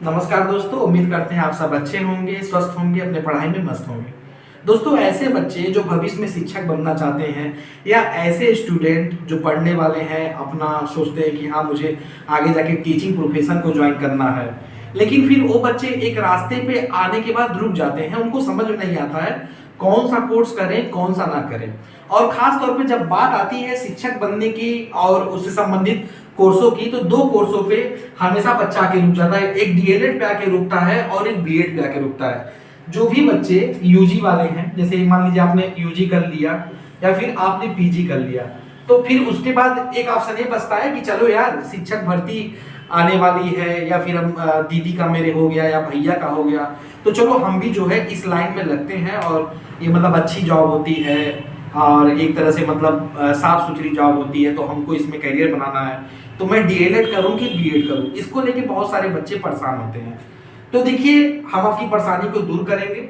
नमस्कार दोस्तों, उम्मीद करते हैं आप सब अच्छे होंगे, स्वस्थ होंगे, अपने पढ़ाई में मस्त होंगे। दोस्तों, ऐसे बच्चे जो भविष्य में शिक्षक बनना चाहते हैं या ऐसे स्टूडेंट जो पढ़ने वाले हैं, अपना सोचते हैं कि हाँ मुझे आगे जाके टीचिंग प्रोफेशन को ज्वाइन करना है, लेकिन फिर वो बच्चे एक रास्ते पे आने के बाद रुक जाते हैं। उनको समझ में नहीं आता है कौन सा कोर्स करें, कौन सा ना करें। और खास तौर पे जब बात आती है शिक्षक बनने की और उससे संबंधित कोर्सों की, तो दो कोर्सों पे हमेशा बच्चा आके रुक जाता है। एक डीएलएड पे आके रुकता है और एक बीएड पे आके रुकता है। जो भी बच्चे यूजी वाले हैं, जैसे मान लीजिए आपने यूजी कर लिया या फिर आपने पीजी कर लिया, तो फिर उसके बाद एक ऑप्शन ये बचता है कि चलो यार शिक्षक भर्ती आने वाली है, या फिर हम दीदी का मेरे हो गया या भैया का हो गया, तो चलो हम भी जो है इस लाइन में लगते हैं और ये मतलब अच्छी जॉब होती है और एक तरह से मतलब साफ सुथरी जॉब होती है, तो हमको इसमें करियर बनाना है, तो मैं डीएलएड करूं कि बीएड करूं। इसको लेके बहुत सारे बच्चे परेशान होते हैं। तो देखिए, हम आपकी परेशानी को दूर करेंगे।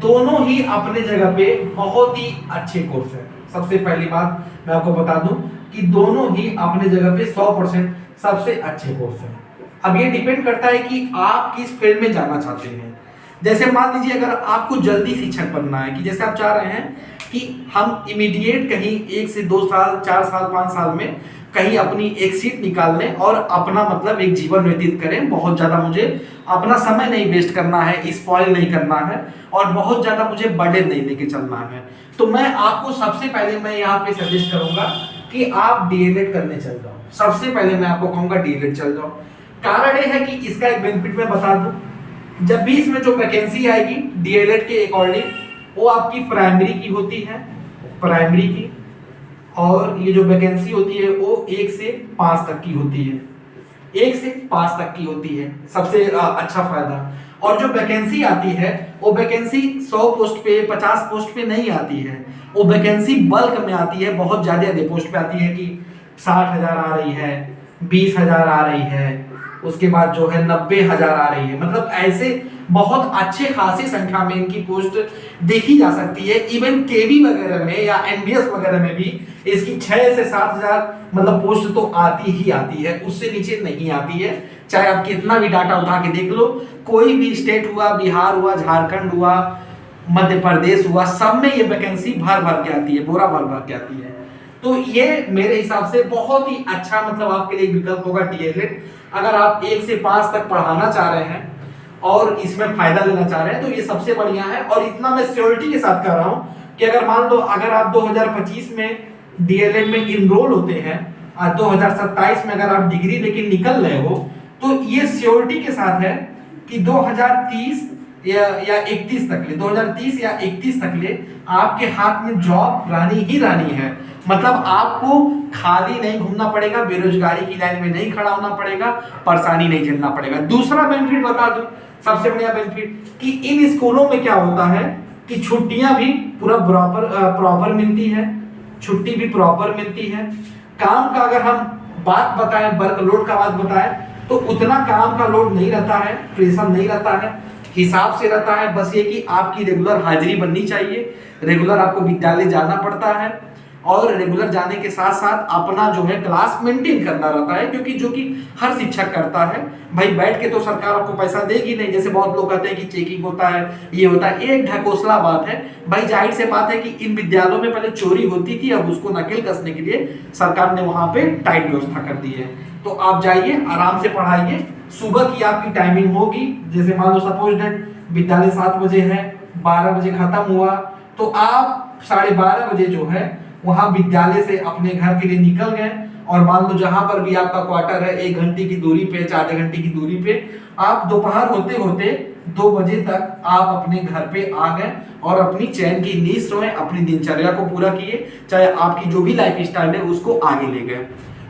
दोनों ही अपने जगह पे बहुत ही अच्छे कोर्स हैं। सबसे पहली बात मैं आपको बता दूं कि दोनों ही अपने जगह पे 100% सबसे अच्छे कोर्स हैं। अब ये डिपेंड करता है कि आप किस फील्ड में जाना चाहते हैं। जैसे मान लीजिए अगर आपको जल्दी शिक्षक बनना है, कि जैसे आप चाह रहे हैं कि हम इमीडिएट कहीं 1 से 2 साल, 4 साल, 5 साल में कहीं अपनी एक सीट निकाल लें और अपना मतलब एक जीवन व्यतीत करें, बहुत ज़्यादा मुझे अपना समय नहीं वेस्ट करना है, स्पॉइल नहीं करना है और बहुत ज़्यादा मुझे बर्डन नहीं लेके चलना है, तो मैं आपको सबसे पहले मैं यहाँ पे सजेस्ट करूंगा कि आप डीएलएड करने चल जाओ। सबसे पहले मैं आपको कहूंगा डीएलएड चल जाओ। कारण ये है कि इसका एक बेनिफिट मैं बता दूं, जब भी इसमें जो वैकेंसी आएगी डीएलएड के अकॉर्डिंग, वो आपकी प्राइमरी की होती है, प्राइमरी की, और ये जो वैकेंसी होती है वो 1 से 5 तक की होती है, 1 से 5 तक की होती है। सबसे अच्छा फायदा। और जो वैकेंसी आती है वो वैकेंसी 100 पोस्ट पे, 50 पोस्ट पे नहीं आती है, वो वैकेंसी बल्क में आती है, बहुत ज्यादा पोस्ट पे आती है कि 60,000 आ रही है, 20,000 आ रही है, उसके बाद जो है 90,000 आ रही है। मतलब ऐसे बहुत अच्छे खासी संख्या में इनकी पोस्ट देखी जा सकती है। इवन केवी वगैरह में या एनबीएस वगैरह में भी इसकी 6 से 7,000 मतलब पोस्ट तो आती ही आती है, उससे नीचे नहीं आती है। चाहे आप कितना भी डाटा उठा के देख लो, कोई भी स्टेट हुआ, बिहार हुआ, झारखंड हुआ, मध्य प्रदेश हुआ, सब में ये वैकेंसी भर भर के आती है, बोरा भर भर के आती है। तो ये मेरे हिसाब से बहुत ही अच्छा मतलब आपके लिए विकल्प होगा डीएलएड। अगर आप 1 से 5 तक पढ़ाना चाह रहे हैं और इसमें फायदा लेना चाह रहे हैं तो ये सबसे बढ़िया है। और इतना मैं श्योरिटी के साथ कह रहा हूं कि अगर मान लो अगर आप 2025 में डीएलएड में इनरोल होते हैं और 2027 में अगर आप डिग्री लेके निकल रहे हो, तो ये श्योरिटी के साथ है कि 2030 या 31 तक ले, 2030 या 31 तक ले आपके हाथ में जॉब रानी ही रानी है। मतलब आपको खाली नहीं घूमना पड़ेगा, बेरोजगारी की लाइन में नहीं खड़ा होना पड़ेगा, परेशानी नहीं झेलना पड़ेगा। दूसरा बेनिफिट बता दूं, सबसे बढ़िया बेनिफिट, कि इन स्कूलों में क्या होता है कि छुट्टियां भी पूरा प्रॉपर मिलती है, छुट्टी भी प्रॉपर मिलती है। काम का अगर हम बात बताएं, वर्कलोड का बात बताएं, तो उतना काम का लोड नहीं रहता है, प्रेशर नहीं रहता है, हिसाब से रहता है। बस ये कि आपकी रेगुलर हाजिरी बननी चाहिए, रेगुलर आपको विद्यालय जाना पड़ता है और रेगुलर जाने के साथ साथ अपना जो है क्लास मेंटेन करना रहता है, क्योंकि जो कि हर शिक्षक करता है। भाई बैठ के तो सरकार आपको पैसा देगी नहीं, जैसे बहुत लोग कहते हैं कि चेकिंग होता है, ये होता है, ये एक ढकोसला बात है। भाई जाहिर से बात है कि इन विद्यालयों में पहले चोरी होती थी, अब उसको नकेल कसने के लिए सरकार ने वहां पे टाइट व्यवस्था कर दी है। तो आप जाइए, आराम से पढ़ाइए। सुबह की आपकी टाइमिंग होगी, जैसे मान लो सपोज डेट विद्यालय 7 बजे है, 12 बजे खत्म हुआ, तो आप 12:30 बजे जो है वहां विद्यालय से अपने घर के लिए निकल गए। और मान लो जहां पर भी आपका क्वार्टर है, 1 घंटे की दूरी पे, 4 घंटे की दूरी पे, आप दोपहर होते होते 2 बजे तक आप अपने घर पे आ गए और अपनी चैन की नींद सोए, अपनी दिनचर्या को पूरा किए, चाहे आपकी जो भी लाइफ स्टाइल है उसको आगे ले गए।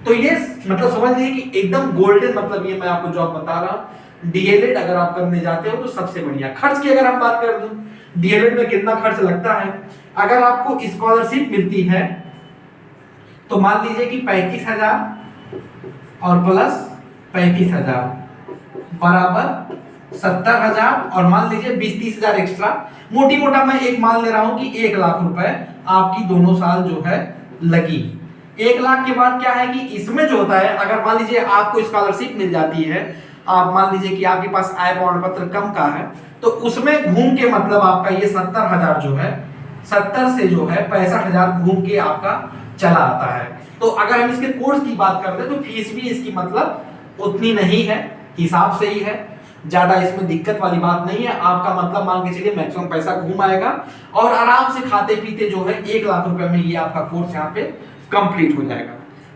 तो ये मतलब समझ लीजिए कि एकदम गोल्डन, मतलब ये मैं आपको जॉब बता रहा हूँ। डीएलएड अगर आप करने जाते हो तो सबसे बढ़िया। खर्च की अगर हम बात कर दूं, डीएलएड में कितना खर्च लगता है, अगर आपको स्कॉलरशिप मिलती है तो मान लीजिए कि 35,000 और प्लस 35,000 बराबर 70,000, और मान लीजिए 20-30,000 एक्स्ट्रा, मोटी मोटा मैं एक मान ले रहा हूं कि 1 लाख रुपए आपकी दोनों साल जो है लगी। 1 लाख के बाद क्या है कि इसमें जो होता है, अगर मान लीजिए आपको स्कॉलरशिप मिल जाती है, आप मान लीजिए कि आपके पास आय प्रमाण पत्र कम का है, तो उसमें घूम के मतलब आपका ये 70,000 जो है, 70 से जो है 65,000 घूम के आपका चला आता है। तो अगर हम इसके कोर्स की बात करते हैं तो फीस भी इसकी मतलब उतनी नहीं है, हिसाब से ही है, ज्यादा इसमें दिक्कत वाली बात नहीं है। आपका मतलब मान के चलिए मैक्सिमम पैसा घूम आएगा और आराम से खाते पीते जो है 1 लाख रुपए में ये आपका कोर्स यहाँ पे कंप्लीट हो जाएगा।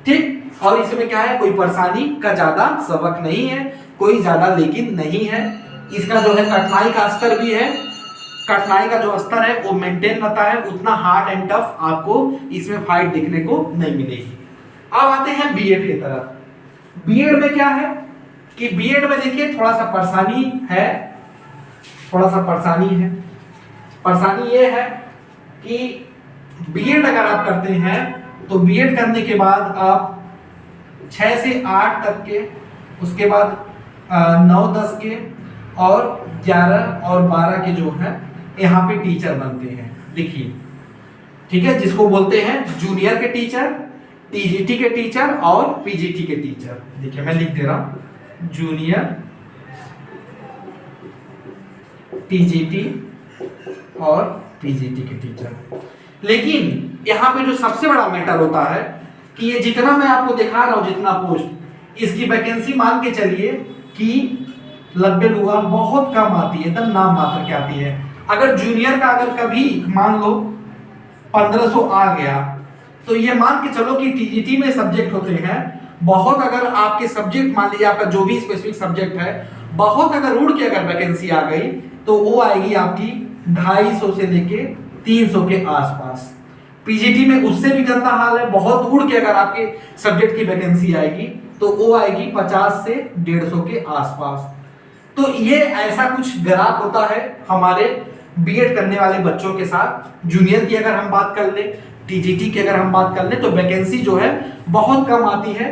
ठीक, और इसमें क्या है, कोई परेशानी का ज्यादा सबक नहीं है, कोई ज्यादा लेकिन नहीं है। इसका जो है कठिनाई का स्तर भी है, कठिनाई का जो स्तर है वो मेंटेन रहता है, उतना हार्ड एंड टफ आपको इसमें फाइट देखने को नहीं मिलेगी। अब आते हैं बीएड की तरफ। बीएड में क्या है कि बीएड में देखिए थोड़ा सा परेशानी है, थोड़ा सा परेशानी है। परेशानी ये है कि बीएड अगर आप करते हैं तो बीएड करने के बाद आप 6 से 8 तक के, उसके बाद 9, 10 के और 11 और 12 के जो है यहाँ पे टीचर बनते हैं। देखिए, ठीक है, जिसको बोलते हैं जूनियर के टीचर, टीजीटी के टीचर और पीजीटी के टीचर। देखिए मैं लिख दे रहा हूं, जूनियर, टीजीटी और पीजीटी के टीचर। लेकिन यहाँ पे जो सबसे बड़ा मैटर होता है कि ये जितना मैं आपको दिखा रहा हूं, जितना पोस्ट, इसकी वैकेंसी मान के चलिए कि 90 लुआ बहुत कम आती है, एकदम नाम मात्र के आती है। अगर जूनियर का अगर कभी मान लो 1500 आ गया तो ये मान के चलो कि टीजीटी में सब्जेक्ट होते हैं बहुत, अगर आपके सब्जेक्ट मान लीजिए आपका जो भी स्पेसिफिक सब्जेक्ट है बहुत अगर उड़ के अगर वैकेंसी आ गई तो वो आएगी आपकी 250 से लेके 300 के आसपास। पीजीटी में उससे भी गंदा हाल है, बहुत उड़ के अगर आपके सब्जेक्ट की वैकेंसी आएगी तो वो आएगी 50 से 150 के आसपास। तो ये ऐसा कुछ ग्राफ होता है हमारे बीएड करने वाले बच्चों के साथ। जूनियर की अगर हम बात कर ले, टीजीटी की अगर हम बात कर ले, तो वैकेंसी जो है बहुत कम आती है।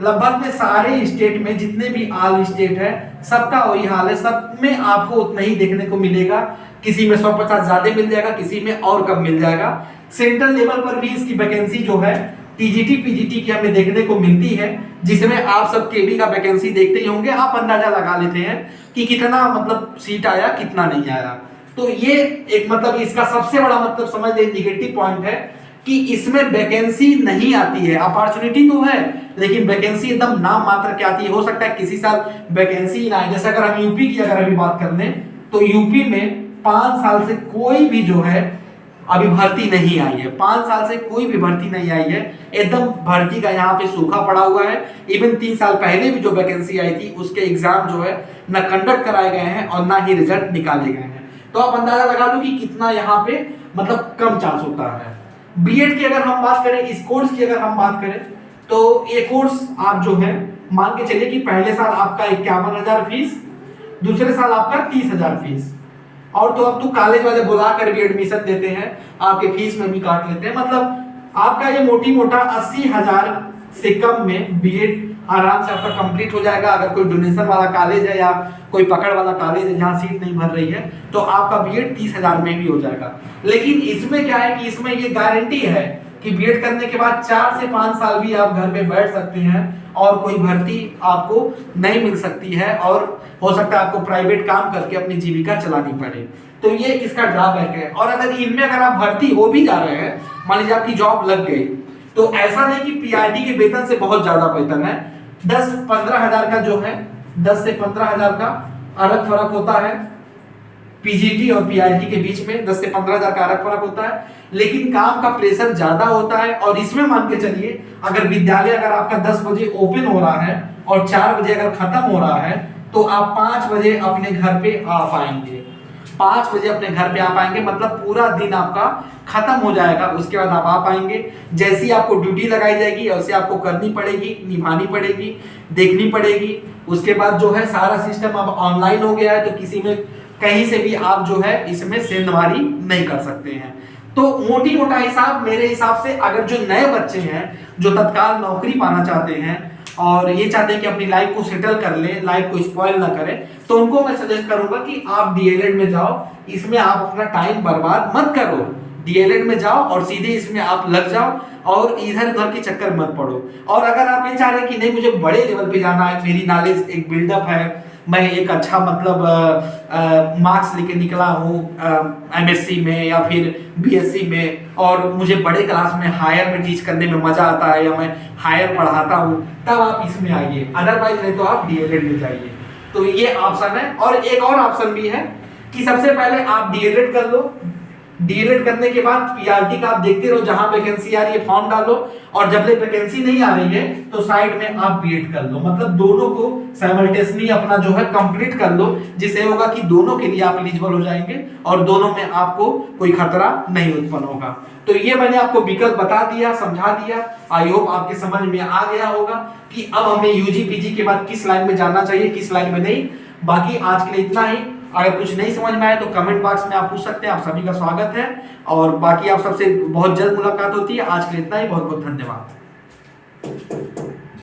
लगभग में सारे स्टेट में जितने भी ऑल स्टेट है सबका वही हाल है, सब में आपको उतना ही देखने को मिलेगा। किसी में 150 ज्यादा मिल जाएगा, किसी में और कम मिल जाएगा। सेंट्रल लेवल पर भी इसकी वैकेंसी जो है टीजीटी पीजीटी की हमें देखने को मिलती है, जिसमें आप सब केबी का वैकेंसी देखते ही होंगे, आप अंदाजा लगा लेते हैं कि कितना मतलब सीट आया कितना नहीं आया। तो ये एक मतलब इसका सबसे बड़ा मतलब समझ ले निगेटिव पॉइंट है कि इसमें वैकेंसी नहीं आती है। अपॉर्चुनिटी तो है लेकिन वैकेंसी एकदम नाम मात्र की आती है। हो सकता है किसी साल वैकेंसी ना आए, जैसे अगर हम यूपी की अगर अभी बात कर लें तो यूपी में 5 साल से कोई भी जो है अभी भर्ती नहीं आई है, 5 साल से कोई भी भर्ती नहीं आई है, एकदम भर्ती का यहाँ पे सूखा पड़ा हुआ है। इवन 3 साल पहले भी जो वैकेंसी आई थी उसके एग्जाम जो है ना कंडक्ट कराए गए हैं और ना ही रिजल्ट निकाले गए हैं। तो आप अंदाजा लगा लो कि कितना यहाँ पे मतलब कम चांस होता है। बीएड की अगर हम बात करें, इस कोर्स की अगर हम बात करें तो ये कोर्स आप जो है मान के चलिए कि पहले साल आपका 51,000 फीस, दूसरे साल आपका 30,000 फीस, और तो अब तो कॉलेज वाले बुला कर भी एडमिशन देते हैं, आपके फीस में भी काट लेते हैं। मतलब आपका ये मोटी मोटा 80,000 से कम में बीएड आराम से आपका कंप्लीट हो जाएगा। अगर कोई डोनेशन वाला कॉलेज है या कोई पकड़ वाला कॉलेज है जहाँ सीट नहीं भर रही है तो आपका बीएड 30,000 में भी हो जाएगा। लेकिन इसमें क्या है कि इसमें ये गारंटी है कि बीएड करने के बाद 4 से 5 साल भी आप घर पे बैठ सकते हैं और कोई भर्ती आपको नहीं मिल सकती है, और हो सकता है आपको प्राइवेट काम करके अपनी जीविका चलानी पड़े। तो ये इसका ड्रॉबैक है। और अगर इनमें अगर आप भर्ती हो भी जा रहे हैं, मान लीजिए आपकी जॉब लग गई, तो ऐसा नहीं कि पीआरटी के वेतन से बहुत ज्यादा वेतन है। 10-15 हजार का जो है 10 से 15 हजार का अलग फर्क होता है पीजीटी और पीआरटी के बीच में, 10 से 15 हजार का अलग फर्क होता है। लेकिन काम का प्रेशर ज्यादा होता है। और इसमें मान के चलिए अगर विद्यालय अगर आपका 10 बजे ओपन हो रहा है और 4 बजे अगर खत्म हो रहा है तो आप 5 बजे अपने घर पे आ पाएंगे, 5 बजे अपने घर पे आ पाएंगे, मतलब पूरा दिन आपका खत्म हो जाएगा। उसके बाद आप आ पाएंगे, जैसी आपको ड्यूटी लगाई जाएगी वैसे आपको करनी पड़ेगी, निभानी पड़ेगी, देखनी पड़ेगी। उसके बाद जो है सारा सिस्टम अब ऑनलाइन हो गया है, तो किसी में कहीं से भी आप जो है इसमें सेंधमारी नहीं कर सकते हैं। तो मोटी मोटा हिसाब मेरे हिसाब से अगर जो नए बच्चे हैं जो तत्काल नौकरी पाना चाहते हैं और ये चाहते हैं कि अपनी लाइफ को सेटल कर ले, लाइफ को स्पॉइल ना करें, तो उनको मैं सजेस्ट करूंगा कि आप डीएलएड में जाओ। इसमें आप अपना टाइम बर्बाद मत करो। डीएलएड में जाओ और सीधे इसमें आप लग जाओ और इधर उधर के चक्कर मत पड़ो। और अगर आप ये चाह रहे हैं कि नहीं मुझे बड़े लेवल पे जाना है, मेरी नॉलेज एक बिल्डअप है, मैं एक अच्छा मतलब मार्क्स लेके निकला हूँ एमएससी में या फिर बीएससी में, और मुझे बड़े क्लास में हायर में टीच करने में मजा आता है, या मैं हायर पढ़ाता हूँ, तब आप इसमें आइए। अदरवाइज नहीं तो आप डीएलएड में जाइए। तो ये ऑप्शन है। और एक और ऑप्शन भी है कि सबसे पहले आप डीएलएड कर लो, डीएलएड करने के बाद पीआरटी का आप देखते रहो, जहां वैकेंसी आ रही है फॉर्म डालो, और जब तक वैकेंसी नहीं आ रही है तो साइड में आप बीएड कर लो। मतलब दोनों को साइमल्टेनियसली अपना जो है कंप्लीट कर लो, जिससे होगा कि दोनों के लिए आप एलिजिबल हो जाएंगे और दोनों में आपको कोई खतरा नहीं उत्पन्न होगा। तो ये मैंने आपको विकल्प बता दिया, समझा दिया। आई होप आपके समझ में आ गया होगा कि अब हमें यूजी पीजी के बाद किस लाइन में जाना चाहिए, किस लाइन में नहीं। बाकी आज के लिए इतना ही। अगर कुछ नहीं समझ में आए तो कमेंट बॉक्स में आप पूछ सकते हैं, आप सभी का स्वागत है। और बाकी आप सबसे बहुत जल्द मुलाकात होती है। आज के लिए इतना ही, बहुत बहुत धन्यवाद।